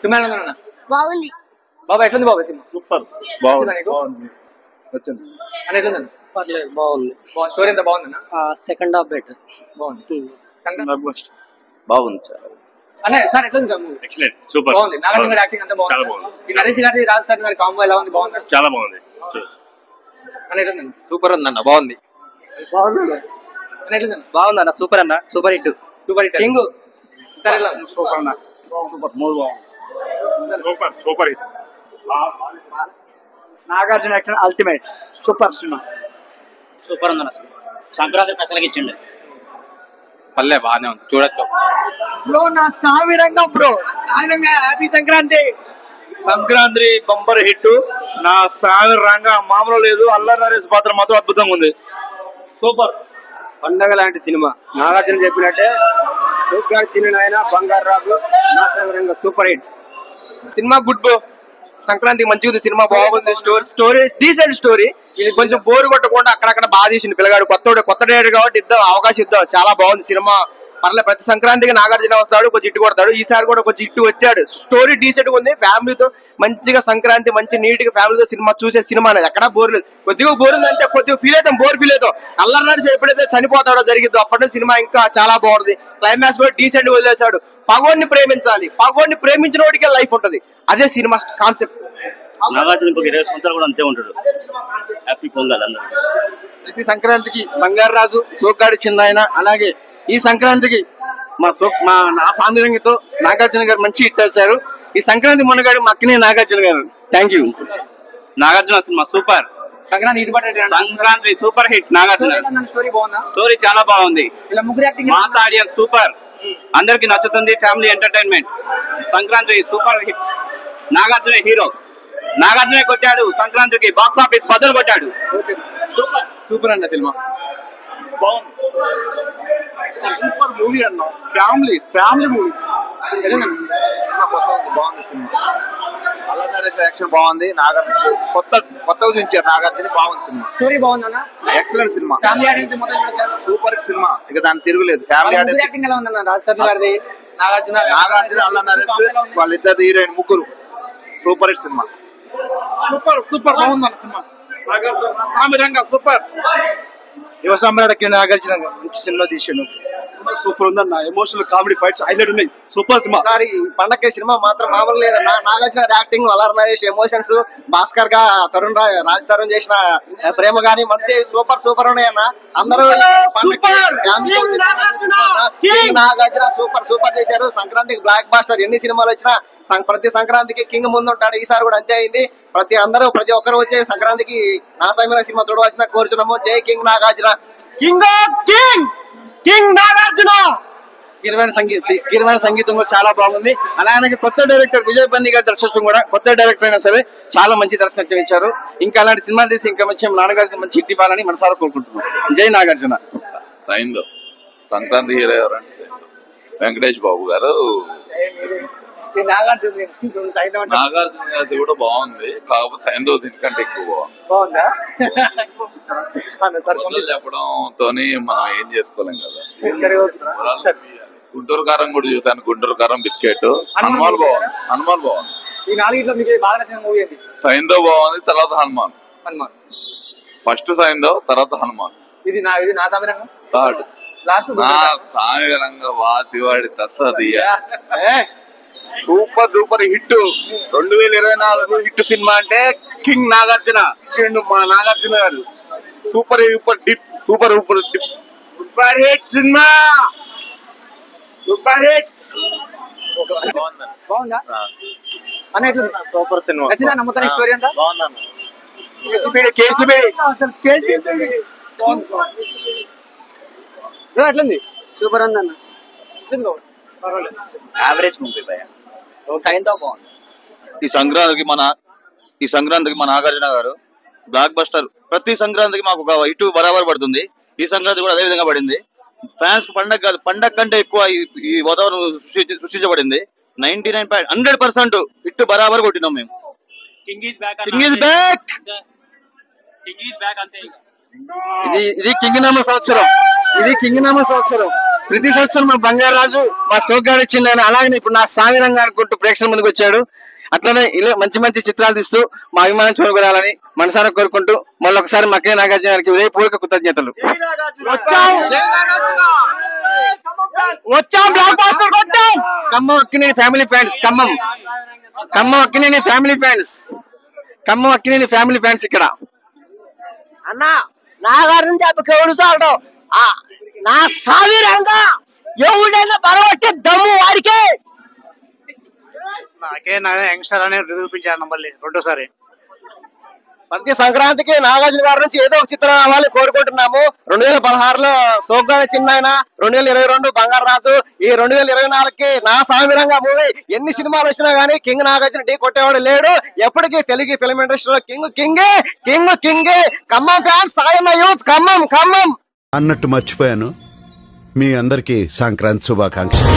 Cinema ఎలా ఉందన్న? బాగుంది. బాబా ఎట్లుంది బాబా సినిమా? సూపర్ నచ్చిందా నీకు? వచ్చింది. అన్న ఎట్లుందన్న? పర్లేదు బాగుంది. స్టోరీ ఎంత బాగుందన్న? Second half better. బాగుంది. బాగుంది చాలా. అన్న సార్ ఎట్లుంది సార్ మూవీ? Excellent, super. బాగుంది. నాగార్జున గారి యాక్టింగ్ అంతా చాలా బాగుంది. బాగుంది. ఈ నరేష్ గారి రాజధాని గారి కాంబో ఎలా ఉంది? బాగుంది. చాలా బాగుంది. అన్న ఎట్లుందన్న? సూపర్ ఉందన్న, బాగుంది. బాగుంది. అన్న ఎట్లుందన్న? బాగుందన్న, సూపర్ అన్న, super hit. Super hit. King sir ఎలా ఉంది? సూపర్ అన్న, సూపర్ మూవీ బాగుంది. Super super hit. Nagarjuna action ultimate super cinema. Super ఉందన్న. సంక్రాంతి పెసలకి ఇచ్చిండు. పల్లె బాగానే ఉంది, చూడొచ్చు. Bro Naa Saami Ranga bro, Saami Ranga happy Sankranti. Sankranti bumper hit. Naa Saami Ranga మామూలు లేదు. అల్లరి నరేష్ పాత్ర మాత్రం అద్భుతంగా ఉంది. సూపర్. పండగ లాంటి సినిమా. నాగార్జున చెప్పినట్టే సూపర్ చిన్న ఆయన బంగారు రాకు నా సామిరంగా సూపర్ హిట్. సినిమా గుడ్ బ్రో. సంక్రాంతికి మంచిగా ఉంది సినిమా, బాగుంది. Story decent story. కొంచెం బోరు కొట్టకుండా అక్కడక్కడ బాగా తీసిండు పిల్లగాడు. కొత్త డైరెక్టర్ కాబట్టి ఇద్దాం, అవకాశం ఇద్దాం. చాలా బాగుంది సినిమా. పర్లేదు, ప్రతి సంక్రాంతికి నాగార్జున వస్తాడు, కొంచెం ఇట్టు కొడతాడు. ఈసారి కూడా కొంచెం ఇట్టు వచ్చాడు. స్టోరీ డీసెంట్ గా ఉంది. ఫ్యామిలీతో మంచిగా సంక్రాంతి మంచి నీట్ గా ఫ్యామిలీతో సినిమా చూసే సినిమా అనేది ఎక్కడా బోర్ లేదు. కొద్దిగా బోర్ ఉంది అంటే కొద్దిగా ఫీల్ అవుతాం, బోర్ ఫీల్ అవుతాం. అల్లరి నరేష్ ఎప్పుడైతే చనిపోతాడో జరిగిద్దో అప్పటి నుంచి సినిమా ఇంకా చాలా బాగుంది. క్లైమాక్స్ కూడా డీసెంట్ వదిలేశాడు. పగోడిని ప్రేమించాలి, పగోడిని ప్రేమించిన వాడికే లైఫ్ ఉంటది. అదే సినిమా కాన్సెప్ట్. నాగార్జున ఇంకొక 20 సంవత్సరాలు కూడా అంతే ఉంటాడు. హ్యాపీ పొంగల్ అందరూ. ప్రతి సంక్రాంతికి బంగారు రాజు సోగ్గాడి చిన్న ఆయన, అలాగే ఈ సంక్రాంతికి నా సాంద్రంగితో నాగార్జున గారు మంచి హిట్ వచ్చారు. ఈ సంక్రాంతి మొన్నగాడు మా అక్కనే నాగార్జున గారు. Thank you. Nagarjuna cinema super. Sankranti super hit. Nagarjuna story చాలా బాగుంది. మాస్ ఆడియన్స్ సూపర్, అందరికి నచ్చుతుంది. Family entertainment. Sankranti super hit. Nagarjuna hero. Nagarjuna కొట్టాడు సంక్రాంతికి, బాక్స్ ఆఫీస్ బద్దలు కొట్టాడు. సూపర్ సూపర్ అన్న సినిమా. బాగుంది. సూపర్ మూవీ అన్న. Family movie. సినిమా కొత్తగా ఉంది, బాగుంది సినిమా. అల్లరి నరేష్ యాక్షన్ బాగుంది. నాగార్జున కొత్తగా చూపించారు నాగార్జున. బాగుంది సినిమా. స్టోరీ బాగుందన్న. Excellent cinema. ఫ్యామిలీ ఆడియన్స్ మొత్తం సూపర్ హిట్ సినిమా. ఇక దాని తిరుగులేదు. Family audience. యాక్టింగ్ ఎలా ఉందన్న? రాజధాని గారిది, నాగార్జున అల్లరి నరేష్ వాళ్ళిద్దరు హీరోయిన్ ముగ్గురు. Super hit cinema. సూపర్ బాగుందన్న సినిమా. సామిరంగా సూపర్. యువ సమ్రాట్ నాగార్జున మంచి సినిమా తీసాడు. సూపర్ ఉందన్న. ఎమోషనల్ కామెడీ ఫైట్స్ హైలైట్ ఉన్నాయి. Super cinema. ఒకసారి పండగ సినిమా మాత్రం మామూలు లేదన్న. నాగార్జున యాక్టింగ్, అల్లరి నరేష్ ఎమోషన్స్, భాస్కర్ గా రాజ్ తరుణ్ చేసిన ప్రేమ గాని మధ్య సూపర్ ఉన్నాయన్న. అందరూ నాగార్జున సూపర్ చేశారు. సంక్రాంతికి బ్లాక్ బాస్టర్. ఎన్ని సినిమాలు వచ్చినా ప్రతి సంక్రాంతికి కింగ్ ముందు ఉంటాడు. ఈసారి కూడా అంతే అయింది. ప్రతి ఒక్కరు వచ్చే సంక్రాంతికి నా సమయంలో సినిమా చూడవలసిన కోరుచున్నాము. జై కింగ్ నాగార్జున. కింగ్ నాగార్జున. కీరమైన సంగీతం కూడా చాలా బాగుంది. అలాగే కొత్త డైరెక్టర్ విజయ్ బన్నీ గారి దర్శకత్వం కూడా, కొత్త డైరెక్టర్ అయినా సరే చాలా మంచి దర్శకత్వం ఇచ్చారు. ఇంకా అలాంటి సినిమాలు తీసి ఇంకా మంచి నాగార్జున మంచి హిట్ ఇవ్వాలని మనసారా కోరుకుంటున్నాం. జై నాగార్జున. సైన్లో సంక్రాంతి హీరో ఎవరంటే వెంకటేష్ బాబు గారు. నాగార్జున గారి కూడా బాగుంది, కాకపోతే సైన్లో దీనికంటే ఎక్కువ బాగుంది. చెప్పడంతో మనం ఏం చేసుకోలేం కదా. గుంటూరు కారం కూడా చూసాను. గుంటూరు కారం బిస్కెట్. హనుమాన్ బాగుంది. ఈ నాలుగిట్లో మీకు బాగా నచ్చిన మూవీ ఏంటి? సైన్లో బాగుంది, తర్వాత హనుమాన్. ఫస్ట్ సైన్లో, తర్వాత హనుమాన్. ఇది నా సామిరంగా థర్డ్. లాస్ట్ నా సామిరంగా వాతివాడి తస్సది సూపర్ హిట్. 2024 హిట్ సినిమా అంటే కింగ్ నాగార్జున. మా నాగార్జున గారు super hit cinema. Super hit. బాగుందా అన్న? ఎట్లుంది? Super cinema. నచ్చిందా నమ్ముతాను స్టోరీ అంతా? బాగుందన్న. ఎట్లుంది? సూపర్ ఉందన్న. యావరేజ్ మూవీ భయ. సైన్తో బాగుంది. ఈ సంక్రాంతికి మన నాగార్జున గారు బ్లాక్ బస్టర్. ప్రతి సంక్రాంతికి మాకు ఒక ఇటు బరాబర్ పడుతుంది. ఈ సంక్రాంతి కూడా అదే విధంగా పడింది. ఫ్యాన్స్ పండగ కాదు, పండగ కంటే ఎక్కువ ఈ వాతావరణం సృష్టించబడింది. 99% ఇటు బరాబర్ కొట్టినాం మేము. King is back. ఇది కింగ్ నామ సంవత్సరం. ప్రతి సంవత్సరం మా బంగారు రాజు మా సోగ్గాడు చిన్న అలాగే ఇప్పుడు నా సామిరంగా అనుకుంటూ ప్రేక్షకుల ముందుకు వచ్చాడు. అట్లనే ఇలా మంచి మంచి చిత్రాలు తీస్తూ మా అభిమానం చూడగొరాలని మనసారా కోరుకుంటూ మళ్ళొకసారి మక్కినే నాగార్జున గారికి ఉదయపూర్వక కృతజ్ఞతలు. Khammam Akkineni family fans, Khammam Akkineni family fans, Khammam Akkineni family fans ఇక్కడ. అన్న నాగార్జున చెప్పకి ఎవడు చాలడం నా సావిరంగా ఎవడైనా పరవట్టే దమ్ము వాడికే. నాకే నా యంగ్స్టర్ అనే నిరూపించారు మళ్ళీ రెండోసారి. ప్రతి సంక్రాంతికి నాగార్జున గారి నుంచి ఏదో ఒక చిత్రం రావాలని కోరుకుంటున్నాము. 2016లో సోగ్గాడు చిన్నాయన, 2022 బంగారు రాజు, ఈ 2024కి నా సామిరంగా మూవీ. ఎన్ని సినిమాలు వచ్చినా గానీ కింగ్ నాగార్జున ఢీ కొట్టేవాడు లేడు. ఎప్పటికీ తెలుగు ఫిల్మ్ ఇండస్ట్రీలో కింగే. Khammam fans, Sayanna youth, Khammam. అన్నట్టు మర్చిపోయాను, మీ అందరికీ సంక్రాంతి శుభాకాంక్షలు.